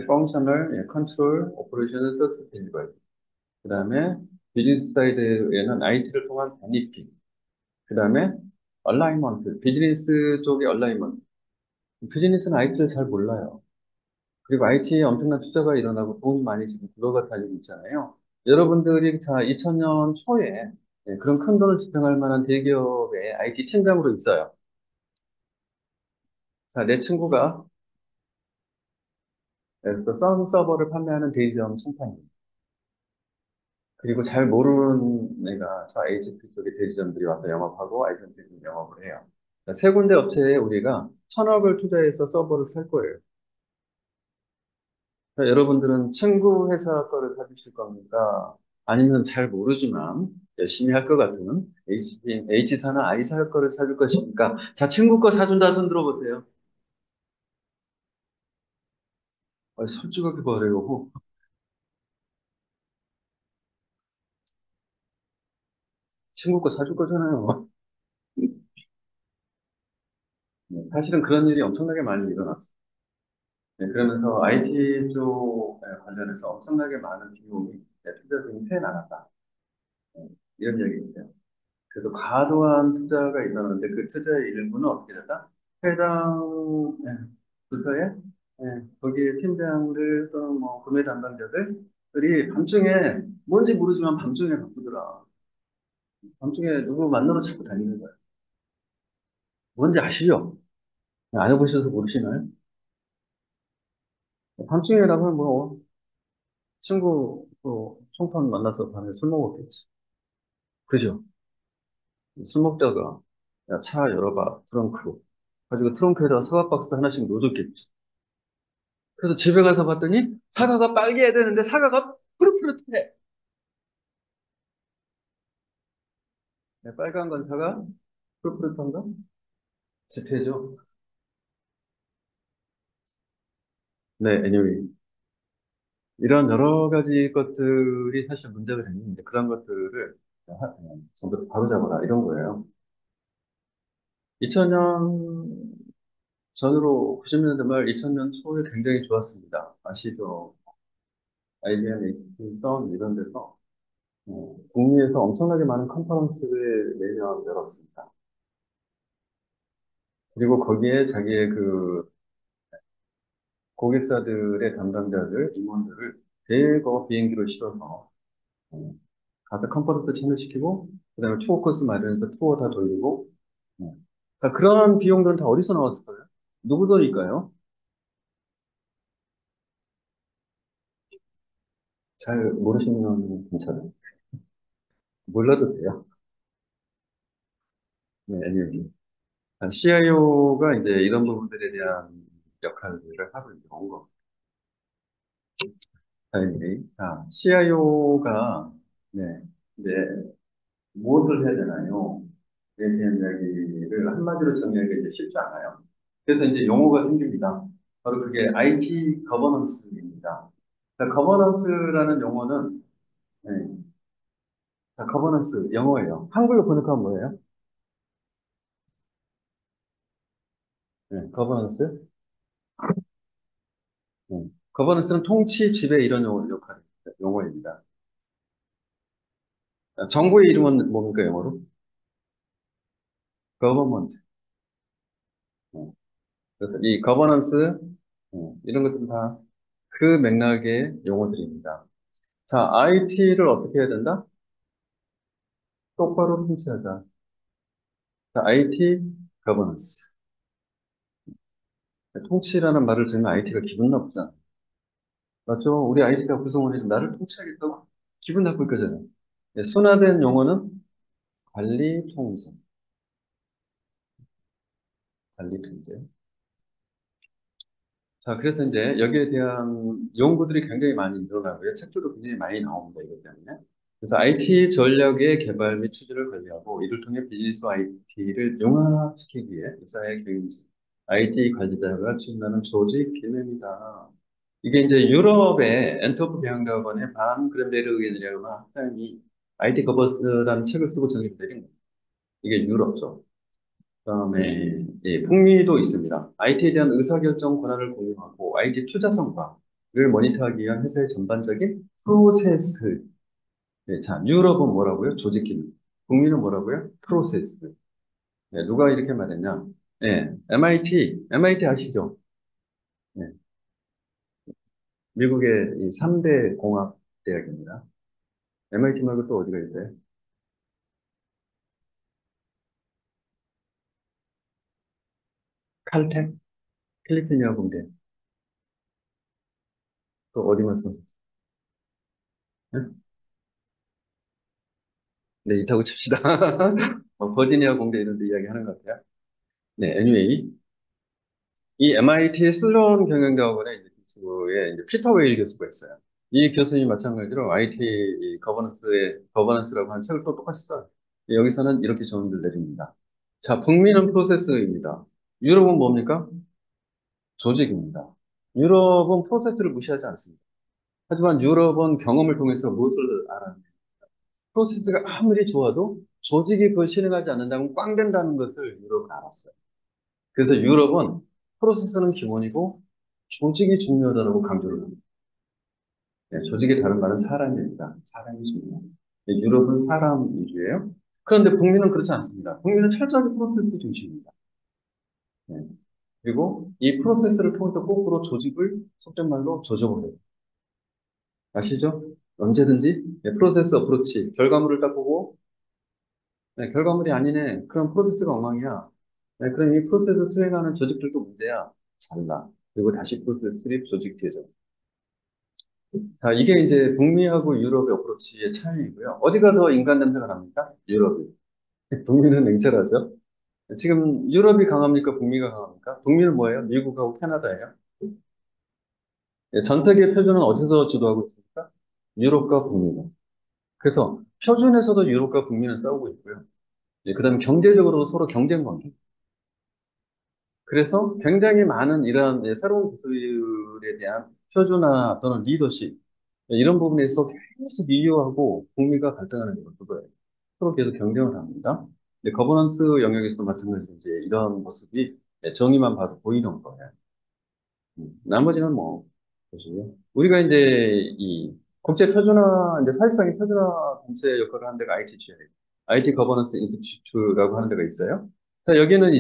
Functional Control, Operational Service Delivery, 그 다음에 비즈니스 사이드에는 IT를 통한 베니핏, 그 다음에 얼라이먼트, 비즈니스 쪽의 얼라이먼트. 비즈니스는 IT를 잘 몰라요. 그리고 IT에 엄청난 투자가 일어나고 돈이 많이 지금 굴러가 달리고 있잖아요. 여러분들이 자, 2000년 초에 그런 큰 돈을 집행할 만한 대기업의 IT 팀장으로 있어요. 자, 내 친구가 그래서 썬 서버를 판매하는 대기업 총판입니다. 그리고 잘 모르는 애가 저 HP 쪽에 대리점들이 와서 영업하고 아이전티는 영업을 해요. 그러니까 세 군데 업체에 우리가 1,000억을 투자해서 서버를 살 거예요. 그러니까 여러분들은 친구 회사 거를 사주실 겁니까? 아니면 잘 모르지만 열심히 할 것 같은 H사나 I사 거를 사줄 것입니까? 자, 친구 거 사준다 손 들어보세요. 솔직하게 말해요. 친구 거 사줄 거잖아요. 네, 사실은 그런 일이 엄청나게 많이 일어났어요. 네, 그러면서 IT 쪽 관련해서 엄청나게 많은 비용이, 투자 비용이 새 나갔다. 네, 이런 이야기인데요. 그래서 과도한 투자가 있었는데 그 투자의 일부는 어떻게 됐다? 해당 부서에 거기에 팀장들 또는 뭐 구매 담당자들이 밤중에 뭔지 모르지만 밤중에 바쁘더라. 밤중에 누구 만나러 자꾸 다니는 거야. 뭔지 아시죠? 안 해보셔서 모르시나요? 밤중에라면 뭐 친구 또 총판 만나서 밤에 술 먹었겠지. 그죠? 술 먹다가 야, 차 열어봐 트렁크로. 가지고 트렁크에다가 사과 박스 하나씩 넣어줬겠지. 그래서 집에 가서 봤더니 사과가 빨개야 되는데 사과가 푸릇푸릇해. 네, 빨간 건 사과, 푸릇푸릇한 건 집회죠. 네, anyway. 이런 여러 가지 것들이 사실 문제가 되는데 그런 것들을 전부 바로잡아라 이런 거예요. 2000년 전으로 90년대 말 2000년 초에 굉장히 좋았습니다. 아시죠? IBM, HP, 이런 데서 북미에서 엄청나게 많은 컨퍼런스를 매년 열었습니다. 그리고 거기에 자기의 그 고객사들의 담당자들, 임원들을 대거 비행기로 실어서 어, 가서 컨퍼런스 참여시키고 그다음에 투어 코스 마련해서 투어 다 돌리고 그런 비용들은 다 어디서 나왔을까요? 누구 돈일까요? 잘 모르시면 괜찮아요. 몰라도 돼요. 네, 아니요. CIO가 이제 이런 부분들에 대한 역할을 하고 있는 거. 다행히. CIO가 네, 이제 무엇을 해야 되나요? 에 대한 이야기를 한마디로 정리하기가 이제 쉽지 않아요. 그래서 이제 용어가 생깁니다. 바로 그게 IT 거버넌스입니다. 거버넌스라는 용어는, 네, 거버넌스 영어예요. 한글로 번역하면 뭐예요? 네, 거버넌스. 거버넌스는 통치, 지배 이런 용어입니다. 정부의 이름은 뭡니까, 영어로? 거버먼트. 그래서 이 거버넌스, 이런 것들은 다 그 맥락의 용어들입니다. 자, IT를 어떻게 해야 된다? 똑바로 통치하자. 자, IT 거버넌스. 통치라는 말을 들으면 IT가 기분 나쁘잖아. 맞죠? 우리 IT가 구성원이 나를 통치하겠다고? 기분 나쁠 거잖아요. 순화된 용어는 관리 통제. 관리 통제. 자, 그래서 이제 여기에 대한 연구들이 굉장히 많이 늘어나고요. 책들도 굉장히 많이 나옵니다. 이것 때문에. 그래서 IT 전략의 개발 및 추진을 관리하고 이를 통해 비즈니스 IT를 융합시키기 위해 회사의 경영진, IT 관리자가 추진하는 조직 기능이다. 이게 이제 유럽의 엔터프 경영대학원의 반 그ren베르 의견이라는 학장이 IT 거버스라는 책을 쓰고 정의를 내린 거예요. 이게 유럽죠. 그다음에 북미도 있습니다. IT에 대한 의사결정 권한을 공유하고 IT 투자 성과를 모니터하기 위한 회사의 전반적인 프로세스. 자, 유럽은 뭐라고요? 조직 기능. 북미는 뭐라고요? 프로세스. 누가 이렇게 말했냐? MIT 아시죠? 네, 미국의 이 3대 공학 대학입니다. MIT 말고 또 어디가 있어요? 칼텍, 캘리포니아 공대. 또 어디 말씀? 네, 있다고 칩시다. 버지니아 공대 이런 데 이야기 하는 것 같아요. 네, anyway. 이 MIT 슬론 경영대학원의 이제 교수에 이제 피터 웨일 교수가 있어요. 이 교수님 마찬가지로 IT 거버넌스라고 하는 책을 또 똑같이 써요. 여기서는 이렇게 정의를 내립니다. 자, 북미는 프로세스입니다. 유럽은 뭡니까? 조직입니다. 유럽은 프로세스를 무시하지 않습니다. 하지만 유럽은 경험을 통해서 무엇을 알아요? 프로세스가 아무리 좋아도 조직이 그걸 실행하지 않는다면 꽝 된다는 것을 유럽은 알았어요. 그래서 유럽은 프로세스는 기본이고 조직이 중요하다고 강조를 합니다. 네, 조직의 다른 말은 사람입니다. 사람이 중요합니다. 네, 유럽은 사람 위주예요. 그런데 북미는 그렇지 않습니다. 북미는 철저하게 프로세스 중심입니다. 네. 그리고 이 프로세스를 통해서 거꾸로 조직을 속된 말로 조정을 해요. 아시죠? 언제든지 네, 프로세스 어프로치 결과물을 딱 보고 네, 결과물이 아니네. 그럼 프로세스가 엉망이야. 네, 그럼 이 프로세스 수행하는 조직들도 문제야. 잘라. 그리고 다시 프로세스 수립 조직 개정. 자, 이게 이제 북미하고 유럽의 어프로치의 차이이고요. 어디가 더 인간 냄새가 납니까? 유럽이. 북미는 냉철하죠. 지금 유럽이 강합니까? 북미가 강합니까? 북미는 뭐예요? 미국하고 캐나다예요. 예, 전 세계 표준은 어디서 주도하고 있습니까? 유럽과 북미가. 그래서 표준에서도 유럽과 북미는 싸우고 있고요. 예, 그다음에 경제적으로 서로 경쟁 관계. 그래서 굉장히 많은 이러한 예, 새로운 기술에 대한 표준화 또는 리더십 이런 부분에 있어서 계속 이유하고 북미가 갈등하는 게 그거예요. 서로 계속 경쟁을 합니다. 거버넌스 영역에서도 마찬가지로 이제 이런 모습이 예, 정의만 봐도 보이는 거예요. 나머지는 뭐 보시면 우리가 이제 이 국제 표준화 이제 사실상의 표준화 단체 역할을 하는 데가 ITGI, IT 거버넌스 인스티튜트라고 하는 데가 있어요. 자, 여기는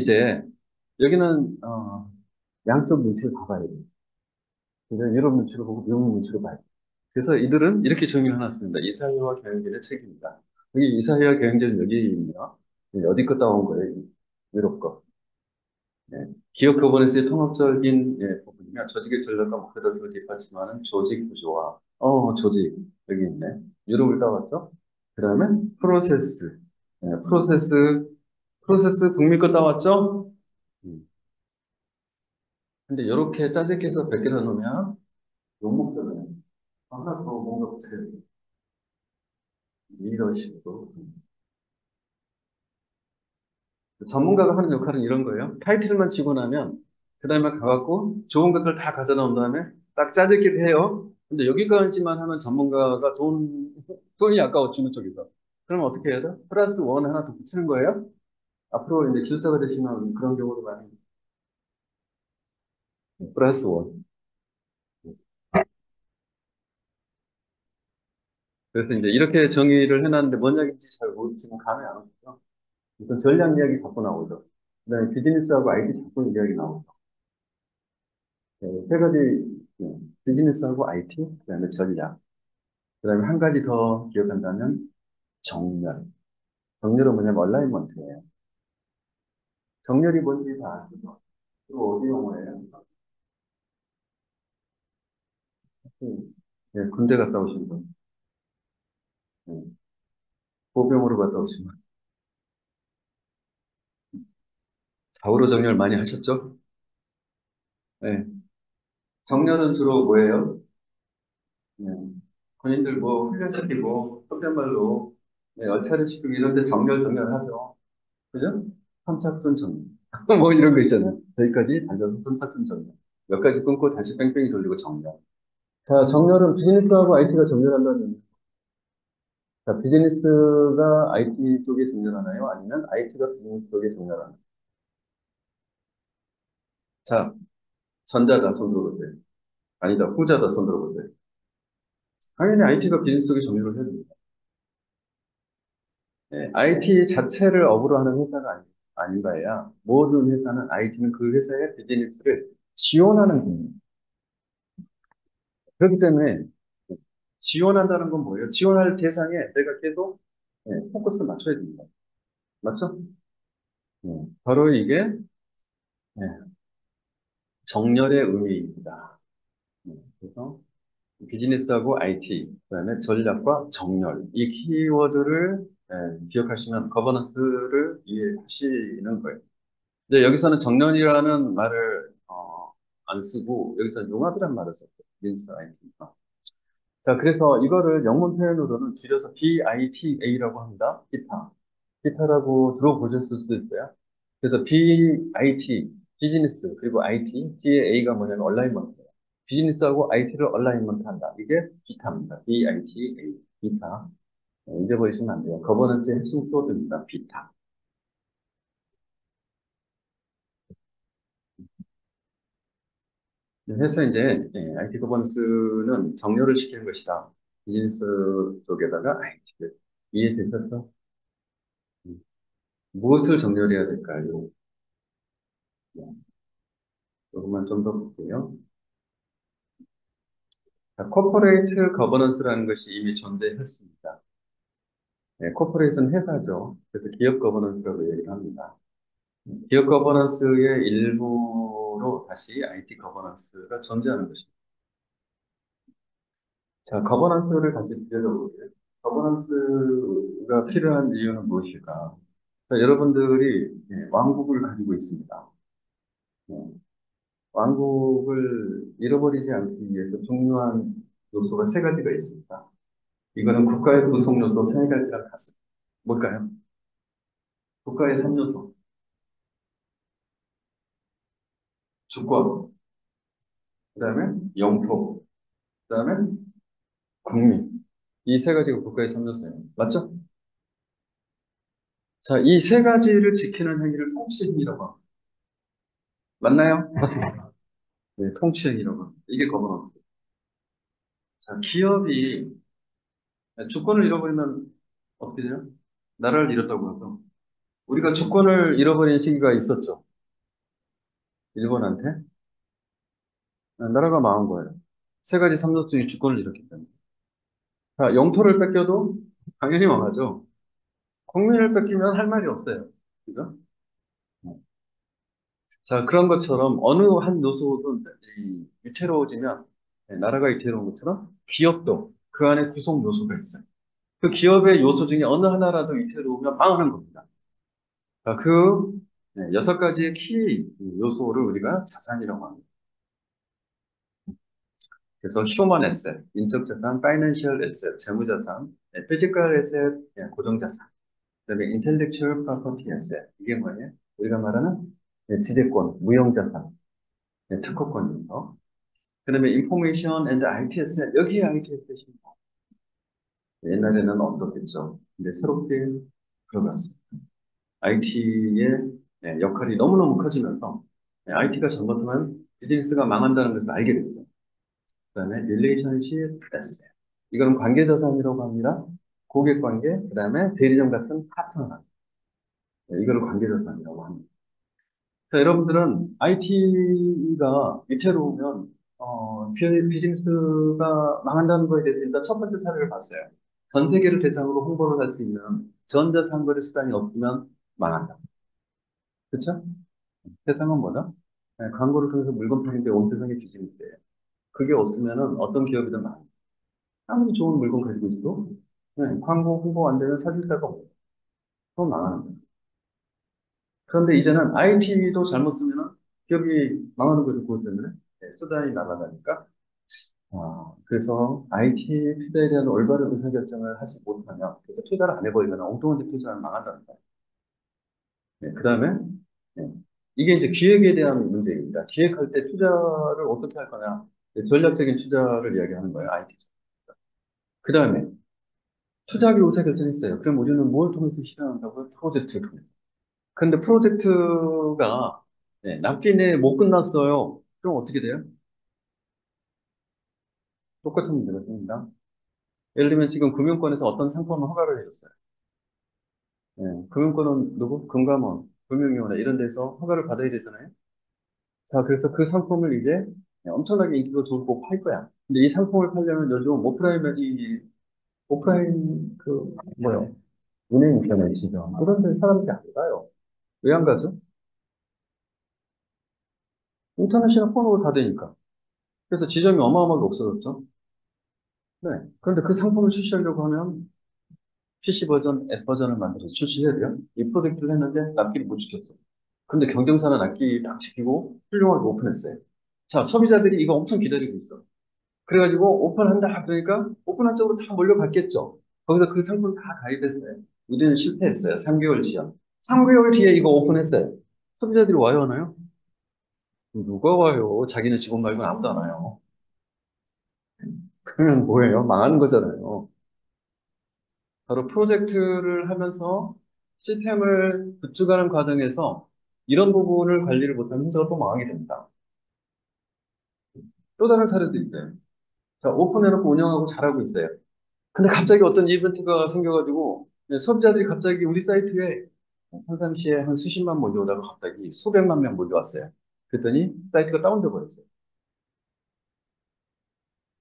양쪽 눈치를 봐봐야 돼요. 그래서 유럽 눈치를 보고 미국 눈치를 봐야 돼요. 그래서 이들은 이렇게 정의를 해놨습니다. 이사회와 경영진의 책임이다. 여기 이사회와 경영진은 여기 있네요. 어디 거 따온 거예요? 유럽 거. 예. 기업 거버넌스의 통합적인 예, 부분이며 조직의 전략과 목표를 뒷받침하는 조직 구조와 조직 여기 있네. 유럽을 따왔죠. 그다음에 프로세스 예, 프로세스 북미 거 따왔죠. 음. 근데 이렇게 짜집게 해서 100개를 놓으면 욕먹잖아요. 하나 더 뭔가 붙여야 돼. 리더십도 전문가가 하는 역할은 이런 거예요. 타이틀만 치고 나면 그 다음에 가갖고 좋은 것들 다 가져 나온 다음에 딱 짜집기도 해요. 근데 여기까지만 하면 전문가가 돈이 아까워 주는 쪽에서. 그러면 어떻게 해야 돼? 플러스 원 하나 더 붙이는 거예요. 앞으로 이제 기술사가 되시면 그런 경우도 많이 플러스 원. 그래서 이제 이렇게 정의를 해놨는데 뭔 얘기인지 잘 모르시면 감이 안 오시죠. 우선 전략 이야기 자꾸 나오죠. 그다음에 비즈니스하고 IT 자꾸 이야기 나오죠. 네, 세 가지 비즈니스하고 IT, 그다음에 전략. 그다음에 한 가지 더 기억한다면 정렬. 정렬은 뭐냐면 얼라이먼트예요. 정렬이 뭔지 다 아시죠? 그리고 어디 용어예요? 네, 군대 갔다 오신 분, 네, 보병으로 갔다 오신 분. 좌우로 정렬 많이 하셨죠? 네. 정렬은 주로 뭐예요? 네. 군인들 뭐 훈련시키고 속된 말로 네, 얼차려 시키고 이런 데 정렬 하죠. 그죠? 선착순 정렬. 뭐 이런 거 있잖아요. 저기까지 달려서 선착순 정렬. 몇 가지 끊고 다시 뺑뺑이 돌리고 정렬. 자, 정렬은 비즈니스하고 IT가 정렬한다는 의미. 자, 비즈니스가 IT 쪽에 정렬하나요? 아니면 IT가 비즈니스 쪽에 정렬하나요? 자, 전자다, 손 들어보세요. 아니다, 후자다, 손 들어보세요. 당연히 IT가 비즈니스 쪽에 정렬을 해야 됩니다. 네, IT 자체를 업으로 하는 회사가 아닌 바에야 모든 회사는 IT는 그 회사의 비즈니스를 지원하는 겁니다. 그렇기 때문에 지원한다는 건 뭐예요? 지원할 대상에 내가 계속 포커스를 맞춰야 됩니다. 맞죠? 바로 이게 네, 정렬의 의미입니다. 그래서 비즈니스하고 IT, 그다음에 전략과 정렬 이 키워드를 기억하시면 거버넌스를 이해하시는 거예요. 근데 여기서는 정년이라는 말을 안 쓰고 여기서 융합이라는 말을 썼어요. 민스 IT. 자, 그래서 이거를 영문 표현으로는 줄여서 BITA라고 합니다. 기타. 기타라고 들어보셨을 수도 있어요. 그래서 BIT, 비즈니스, 그리고 IT, T의 A가 뭐냐면 얼라이먼트예요. 비즈니스하고 IT를 얼라이먼트 한다. 이게 비타입니다. BITA, 비타. 잊어버리시면 안 돼요. 거버넌스의 핵심 소드입니다. 비타. 해서 이제 IT 거버넌스는 정렬을 시키는 것이다. 비즈니스 쪽에다가 IT를 이해되셨죠? 음. 무엇을 정렬해야 될까요? 네, 조금만 좀 더 볼게요. 자, 코퍼레이트 거버넌스라는 것이 이미 존재했습니다. 네, 코퍼레이트는 회사죠. 그래서 기업 거버넌스라고 얘기를 합니다. 기업 거버넌스의 일부로 다시 IT 거버넌스가 존재하는 것입니다. 자, 거버넌스를 다시 들여다볼게요. 거버넌스가 필요한 이유는 무엇일까? 자, 여러분들이 왕국을 가지고 있습니다. 네, 왕국을 잃어버리지 않기 위해서 중요한 요소가 세 가지가 있습니다. 이거는 국가의 구성 요소 세 가지랑 같습니다. 뭘까요? 국가의 3요소. 주권, 그 다음에 영토, 그 다음에 국민. 이 세 가지가 국가의 3요소예요. 맞죠? 자, 이 세 가지를 지키는 행위를 통치행위라고 합니다. 맞나요? 네, 통치행위라고 합니다. 이게 거버넌스. 자, 기업이 주권을 잃어버리면 어떻게 돼요? 나라를 잃었다고 하죠. 우리가 주권을 잃어버린 시기가 있었죠. 일본한테. 나라가 망한 거예요. 세 가지 3요소의 주권을 잃었기 때문에. 자, 영토를 뺏겨도 당연히 망하죠. 국민을 뺏기면 할 말이 없어요. 그죠? 자, 그런 것처럼 어느 한 요소도 위태로워지면 나라가 위태로운 것처럼 기업도 그 안에 구성 요소가 있어요. 그 기업의 요소 중에 어느 하나라도 위태로우면 망하는 겁니다. 자, 그 여섯 가지의 키 요소를 우리가 자산이라고 합니다. 그래서 휴먼 에셋, 인적 자산, 파이낸셜 에셋, 재무 자산, 피지컬 에셋, 고정 자산. 그다음에 intellectual property asset. 이게 뭐예요? 우리가 말하는 지배권, 무형자산, 특허권입니다. 그다음에 information and IT asset. 여기에 IT asset이 옛날에는 없었겠죠. 근데 새롭게 들어갔습니다. IT의 역할이 너무너무 커지면서 IT가 잘못하면 비즈니스가 망한다는 것을 알게 됐어요. 그다음에 relationship asset. 이거는 관계자산이라고 합니다. 고객 관계, 그다음에 대리점 같은 파트너. 이거를 관계자산이라고 합니다. 자, 여러분들은 IT가 위태로우면 비즈니스가 망한다는 거에 대해서 일단 첫 번째 사례를 봤어요. 전 세계를 대상으로 홍보를 할 수 있는 전자상거래 수단이 없으면 망한다. 그렇죠? 세상은 뭐다? 광고를 통해서 물건 파는데 온 세상의 비즈니스예요. 그게 없으면은 어떤 기업이든 망합니다. 아무리 좋은 물건 가지고 있어도 광고 홍보 안 되면 사실자가 없어요. 그건 망하는 거예요. 그런데 이제는 IT도 잘못 쓰면은 기업이 망하는 거죠. 그것 때문에. 수단이 나가다니까. 그래서 IT 투자에 대한 올바른 의사결정을 하지 못하면, 그래서 투자를 안 해버리면 엉뚱한 데 투자는 망한다는 거예요. 그 다음에, 이게 이제 기획에 대한 문제입니다. 기획할 때 투자를 어떻게 할 거냐. 전략적인 투자를 이야기하는 거예요, IT. 그 다음에, 투자하기로 의사결정했어요. 그럼 우리는 뭘 통해서 실현한다고요? 프로젝트를 통해서. 근데 프로젝트가 납기 내에 못 끝났어요. 그럼 어떻게 돼요? 똑같은 문제가 생깁니다. 예를 들면 지금 금융권에서 어떤 상품을 허가를 해줬어요. 금융권은 누구? 금감원, 금융위원회 이런 데서 허가를 받아야 되잖아요. 자, 그래서 그 상품을 이제 엄청나게 인기가 좋고 팔 거야. 근데 이 상품을 팔려면 요즘 오프라인 뭐요? 은행 있잖아요, 지금. 그런 데 사람들이 안 가요. 왜 안 가죠? 인터넷이나 폰으로 다 되니까. 그래서 지점이 어마어마하게 없어졌죠. 네. 그런데 그 상품을 출시하려고 하면 PC 버전, 앱 버전을 만들어서 출시해야 돼요. 이 프로젝트를 했는데 납기를 못 지켰어. 근데 경쟁사는 납기 딱 지키고 훌륭하게 오픈했어요. 자, 소비자들이 이거 엄청 기다리고 있어. 그래가지고 오픈한다 그러니까 오픈한 쪽으로 다 몰려갔겠죠. 거기서 그 상품 다 가입했어요. 우리는 실패했어요. 3개월 지연. 3개월 뒤에 이거 오픈했어요. 소비자들이 와요, 안 와요? 누가 와요? 자기네 직원 말고는 아무도 안 와요. 그러면 뭐예요? 망하는 거잖아요. 바로 프로젝트를 하면서 시스템을 구축하는 과정에서 이런 부분을 관리를 못하면 회사가 또 망하게 됩니다. 또 다른 사례도 있어요. 자, 오픈해놓고 운영하고 잘하고 있어요. 근데 갑자기 어떤 이벤트가 생겨가지고 소비자들이 갑자기 우리 사이트에 평상시에 한 수십만 몰려오다가 갑자기 수백만 명 몰려왔어요. 그랬더니 사이트가 다운돼 버렸어요.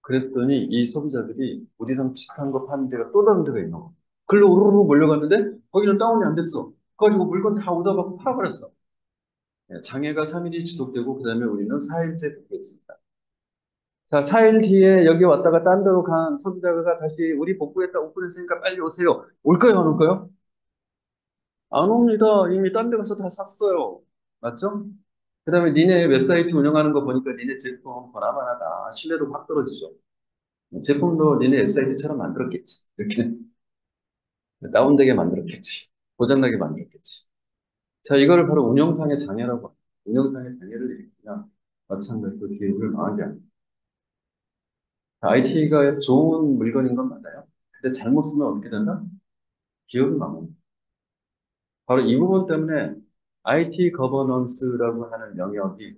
그랬더니 이 소비자들이 우리랑 비슷한 거 파는 데가 또 다른 데가 있는 거. 글로 우르르 몰려갔는데 거기는 다운이 안 됐어. 그래가지고 물건 다 얻어갖고 팔아버렸어. 장애가 3일이 지속되고 그다음에 우리는 4일째 복구했습니다. 자, 4일 뒤에 여기 왔다가 딴 데로 간 소비자가 다시 우리 복구했다 오픈했으니까 빨리 오세요. 올까요, 안 올까요? 안 옵니다. 이미 딴 데 가서 다 샀어요. 맞죠? 그 다음에 니네 웹사이트 운영하는 거 보니까 니네 제품 보나마나다. 신뢰도 확 떨어지죠. 제품도 니네 웹사이트처럼 만들었겠지. 이렇게 다운되게 만들었겠지. 고장나게 만들었겠지. 자, 이거를 바로 운영상의 장애라고 합니다. 운영상의 장애를 일으키면 마찬가지로 기업을 망하게 합니다. IT가 좋은 물건인 건 맞아요. 근데 잘못 쓰면 어떻게 된다? 기업이 망합니다. 바로 이 부분 때문에 IT 거버넌스라고 하는 영역이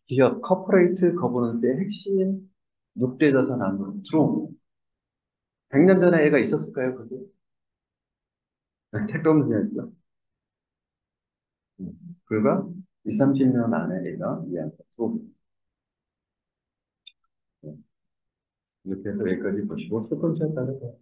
기업 커퍼레이트 거버넌스의 핵심 6대 자산 안으로 들어옵니다. 100년 전에 애가 있었을까요, 그게? 택도 없는 이야기죠. 불과 2, 30년 안에 애가 이해한다. 이렇게 해서 여기까지 보시고, 첫 번째 따르고.